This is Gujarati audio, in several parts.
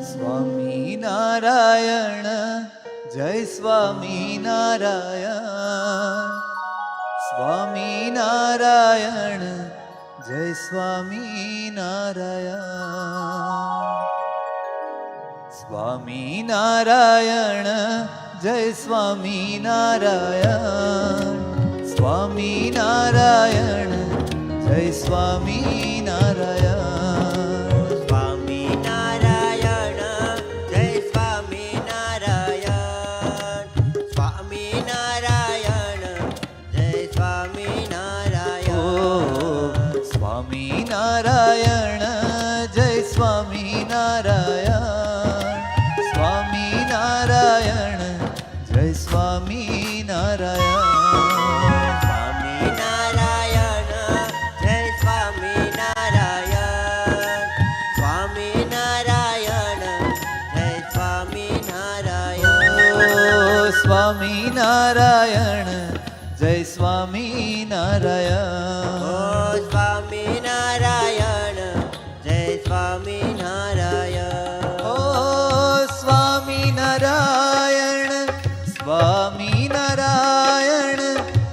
સ્વામિનારાયણ જય સ્વામિનારાયણ. સ્વામિનારાયણ જય સ્વામિનારાયણ. સ્વામિનારાયણ જય સ્વામિનારાયણ. સ્વામિનારાયણ જય સ્વામિનારાયણ. સ્વામિનારાયણ જય સ્વામિનારાયણ. સ્વામિનારાયણ જય સ્વામિનારાયણ. સ્વામિનારાયણ જય સ્વામિનારાયણ. સ્વામિનારાયણ જય સ્વામિનારાયણ. સ્વામિનારાયણ જય સ્વામિનારાયણ. સ્વામિનારાયણ જય સ્વામિનારાયણ. ઓ સ્વામિનારાયણ સ્વામિનારાયણ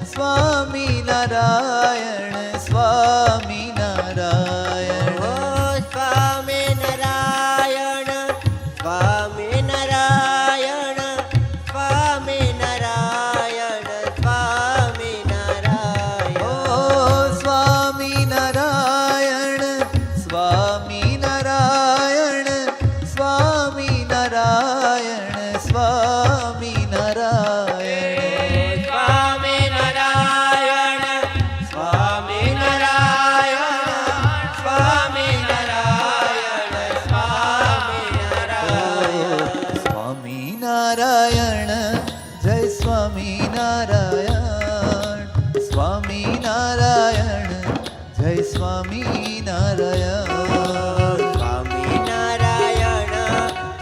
સ્વામિનારાયણ સ્વામિનારાયણ. ઓ સ્વામિનારાયણ સ્વામિનારાયણ સ્વામિનારાયણ સ્વામિનારાયણ. ઓ સ્વામિનારાયણ સ્વામિનારાયણ સ્વામિનારાયણ સ્વામિનારાયણ. સ્વામિનારાયણ સ્વામિનારાયણ સ્વામિનારાયણ સ્વામિનારાયણ. સ્વામિનારાયણ જય સ્વામિનારાયણ. સ્વામિનારાયણ જય સ્વામિનારાયણ. સ્વામિનારાયણ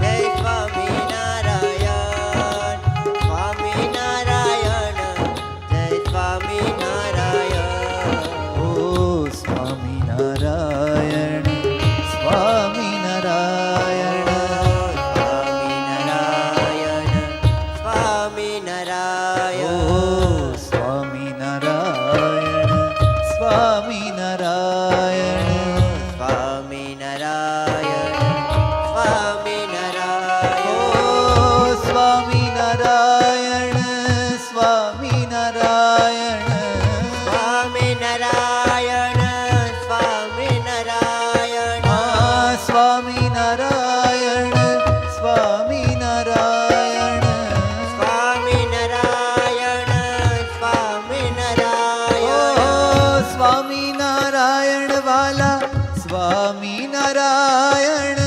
જય સ્વામિનારાયણ. સ્વામિનારાયણ જય સ્વામિનારાયણ. ઓ સ્વામિનારાયણ સ્વામિનારાયણ. સ્વામિનારાયણ ઓ સ્વામિનારાયણ સ્વામિનારાયણ. સ્વામિનારાયણ ઓ સ્વામિનારાયણ સ્વામિનારાયણ સ્વામિનારાયણ. સ્વામિનારાયણ સ્વામિનારાયણ. સ્વામિનારાયણ સ્વામિનારાયણ. સ્વામિનારાયણ સ્વામિનારાયણ. સ્વામિનારાયણ વાલા સ્વામિનારાયણ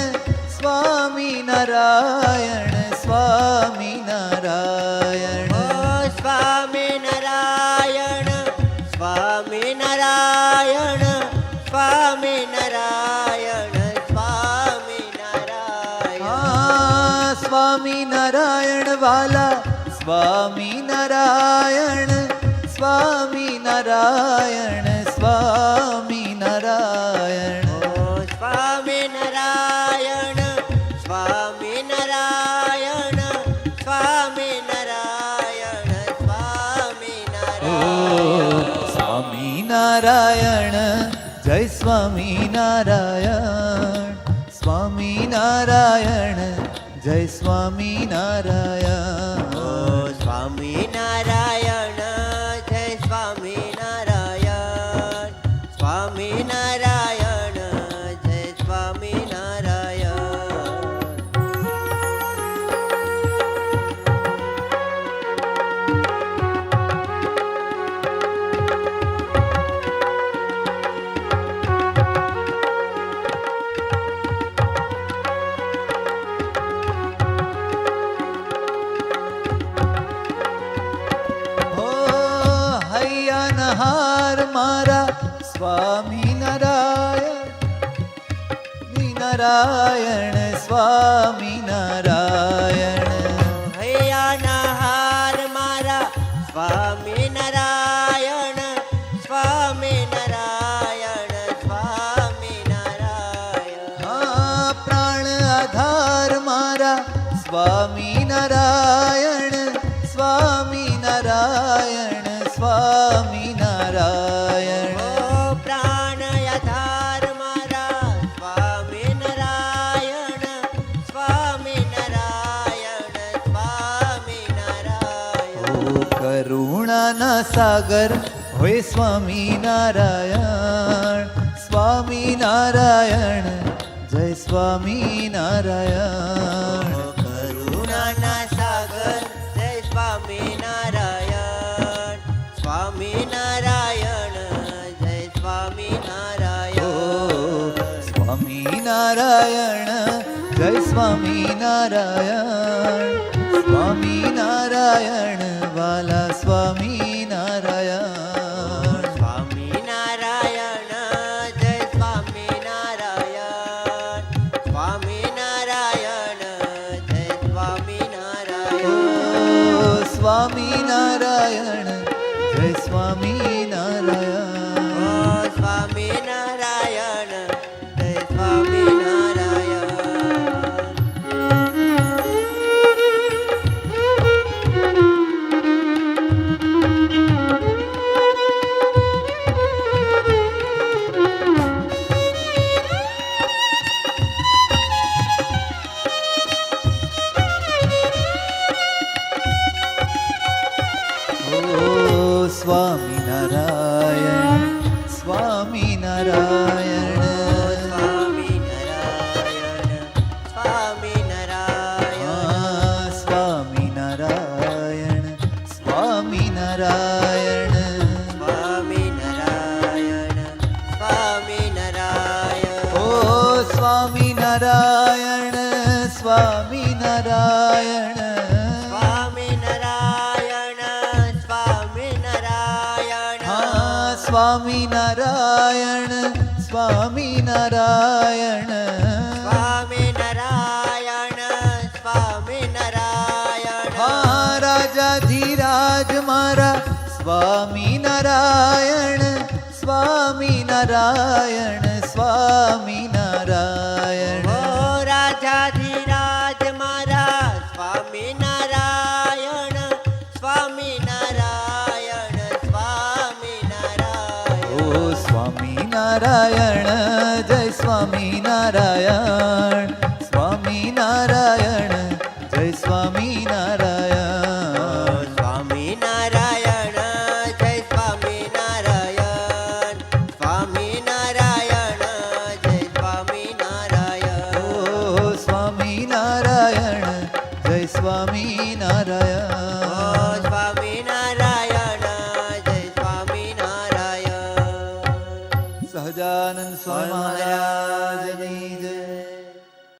સ્વામિનારાયણ સ્વામિનારાયણ. સ્વામિનારાયણ સ્વામિનારાયણ સ્વામિનારાયણ સ્વામિનારાયણ. સ્વામિનારાયણ વાલા સ્વામિનારાયણ સ્વામિનારાયણ સ્વામિનારાયણ. સ્વામિનારાયણ સ્વામિનારાયણ સ્વામિનારાયણ સ્વામિનારાયણ જય સ્વામિનારાયણ. સ્વામિનારાયણ જય સ્વામિનારાયણ. સ્વામિનારાયણ જય સ્વામિનારાયણ. સ્વામિનારાયણ જય સ્વામિનારાયણ. હાર મારા સ્વામિનારાયણ નારાયણ સ્વામિનારાયણ. હૈયાના હાર મારા સ્વામિનારાયણ સ્વામિનારાયણ સ્વામિનારાયણ. પ્રાણ આધાર સ્વામિનારાયણ સ્વામિનારાયણ સ્વામિનારાયણ ઓ પ્રાણ આધાર મારા સ્વામિનારાયણ સ્વામિનારાયણ સ્વામિનારાયણ ઓ કરુણાના સાગર હોય સ્વામિનારાયણ સ્વામિનારાયણ જય સ્વામિનારાયણ કરુણાના સાગર જય સ્વામિનારાયણ સ્વામિનારાયણ જય ઓ સ્વામિનારાયણ સ્વામિનારાયણ જય સ્વામિનારાયણ સ્વામિનારાયણ વાલા સ્વામિનારાયણ સ્વામિનારાયણ જય સ્વામિનારાયણ સ્વામિનારાયણ જય સ્વામિનારાયણ ઓ સ્વામિનારાયણ જય સ્વામિનારાયણ ઓ સ્વામિનારાયણ જય સ્વામિનારાયણ ઓ સ્વામિનારાયણ સ્વામિનારાયણ સ્વામિનારાયણ સ્વામિનારાયણ સ્વામિનારાયણ સ્વામિનારાયણ ઓ સ્વામિનારાયણ સ્વામિનારાયણ સ્વામિનારાયણ સ્વામિનારાયણ હા સ્વામિનારાયણ સ્વામિનારાયણ સ્વામિનારાયણ સ્વામિનારાયણ હા રાજાધીરાજ મારા સ્વામિનારાયણ સ્વામિનારાયણ સ્વામિનારાયણ ઓ રાજાધિરાજ મારા સ્વામિનારાયણ સ્વામિનારાયણ સ્વામિનારાયણ ઓ સ્વામિનારાયણ જય સ્વામિનારાયણ સ્વામિનારાયણ જય સ્વામિનારાયણ સ્વામિનારાયણ જય સ્વામિનારાયણ સ્વામિનારાયણ જય સ્વામિનારાયણ ઓ સ્વામિનારાયણ જય સ્વામિનારાયણ સ્વામિનારાયણ જય સ્વામિનારાયણ સહજાનંદ સ્વામી મહારાજની જય